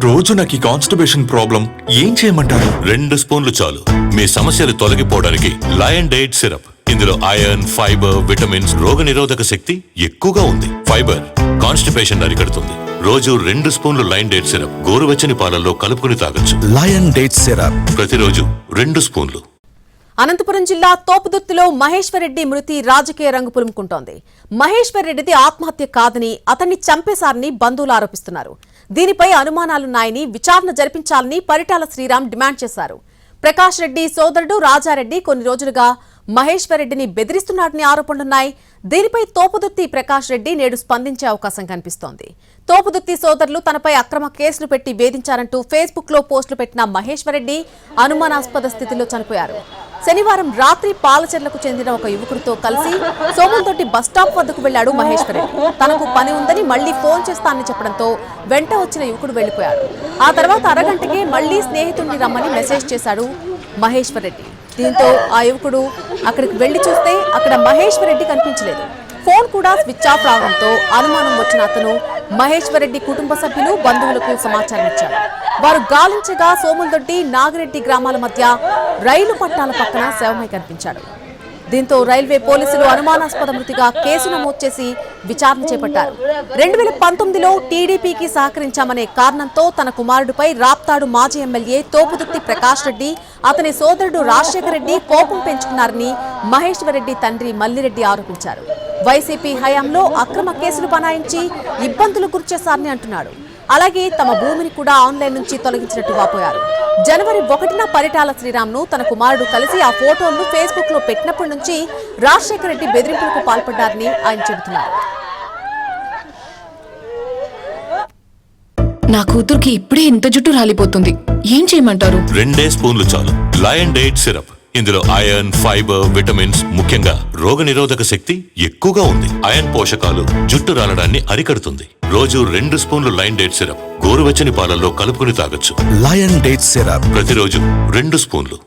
రోజు నాకు ఈ కాన్స్టిపేషన్ ప్రాబ్లం ఏం చేయమంటారు? 2 స్పూన్లు చాలు మీ సమస్యలు తొలగిపోవడానికి. Lion diet syrup. ఇందులో ఐరన్, ఫైబర్, విటమిన్స్, రోగనిరోధక శక్తి ఎక్కువగా ఉంది. ఫైబర్ కాన్స్టిపేషన్ అరికడుతుంది. రోజు 2 స్పూన్లు లయన్ డైట్ సిరప్ గోరువెచ్చని పాలల్లో కలుపుకుని తాగొచ్చు. లయన్ డేట్ సిరప్ ప్రతిరోజు 2 స్పూన్లు. అనంతపురం జిల్లా తోపుదుర్తిలో మహేశ్వర్ రెడ్డి మృతి రాజకీయ రంగు పులుముకుంటోంది. మహేశ్వర్ రెడ్డిది ఆత్మహత్య కాదని, అతన్ని చంపేశారని బంధువులు ఆరోపిస్తున్నారు. దీనిపై అనుమానాలున్నాయని విచారణ జరిపించాలని పరిటాల శ్రీరామ్ డిమాండ్ చేశారు. ప్రకాష్ రెడ్డి సోదరుడు రాజారెడ్డి కొన్ని రోజులుగా మహేశ్వర్ రెడ్డిని బెదిరిస్తున్నాడని ఆరోపణలున్నాయి. దీనిపై తోపుదుర్తి ప్రకాష్ రెడ్డి నేడు స్పందించే అవకాశం కనిపిస్తోంది. తోపుదుర్తి సోదరులు తనపై అక్రమ కేసులు పెట్టి వేధించారంటూ ఫేస్బుక్ లో పోస్టులు పెట్టిన మహేశ్వర్ రెడ్డి అనుమానాస్పద స్థితిలో చనిపోయారు. శనివారం రాత్రి పాలచెర్లకు చెందిన ఒక యువకుడితో కలిసి సోమంతోటి బస్టాప్ వద్దకు వెళ్లాడు మహేశ్వర్ రెడ్డి. తనకు పని ఉందని మళ్లీ ఫోన్ చేస్తానని చెప్పడంతో వెంట వచ్చిన యువకుడు వెళ్లిపోయాడు. ఆ తర్వాత అరగంటకే మళ్లీ స్నేహితుడిని రమ్మని మెసేజ్ చేశాడు మహేశ్వర్ రెడ్డి. దీంతో ఆ యువకుడు అక్కడికి వెళ్లి చూస్తే అక్కడ మహేశ్వర్ రెడ్డి కనిపించలేదు. ఫోన్ కూడా స్విచ్ ఆఫ్ రావడంతో అనుమానం వచ్చిన అతను మహేశ్వర్ రెడ్డి కుటుంబ సభ్యులు, బంధువులకు సమాచారం ఇచ్చారు. వారు గాలించగా సోములదొడ్డి, నాగిరెడ్డి గ్రామాల మధ్య రైలు పట్టాల పక్కన శవమై కనిపించాడు. దీంతో రైల్వే పోలీసులు అనుమానాస్పద మృతిగా కేసు నమోదు చేసి విచారణ చేపట్టారు. 2019లో టీడీపీకి సహకరించామనే కారణంతో తన కుమారుడిపై రాప్తాడు మాజీ ఎమ్మెల్యే తోపుదుర్తి ప్రకాష్ రెడ్డి, అతని సోదరుడు రాజశేఖర్ రెడ్డి కోపం పెంచుకున్నారని మహేశ్వర్ రెడ్డి తండ్రి మల్లిరెడ్డి ఆరోపించారు. వైసీపీ హయాంలో అక్రమ కేసులు బనాయించి ఇబ్బందులు గురిచేశారని అంటున్నాడు. అలాగే తమ భూమిని కూడా ఆన్లైన్ నుంచి తొలగించినట్టు వాపోయారు. జనవరి 1న పరిటాల శ్రీరామ్ ను తన కుమారుడు కలిసి ఆ ఫోటోలను ఫేస్బుక్ లో పెట్టినప్పటి నుంచి రాజశేఖర రెడ్డి బెదిరింపులకు పాల్పడ్డారని ఆయన చెబుతున్నారు. నా కూతురికి ఇప్పుడే ఇంత జుట్టు రాలిపోతుంది, ఏం చేయమంటారు? 2 స్పూన్లు చాలు. Lion diet syrup. ఇందులో ఐరన్, ఫైబర్, విటమిన్స్, ముఖ్యంగా రోగనిరోధక శక్తి ఎక్కువగా ఉంది. ఐరన్ పోషకాలు జుట్టు రాలడాన్ని అరికడుతుంది. రోజు 2 స్పూన్లు లయన్ డైట్ సిరప్ గోరువెచ్చని పాలల్లో కలుపుకుని తాగొచ్చు. లయన్ డేట్ సిరప్ ప్రతిరోజు 2 స్పూన్లు.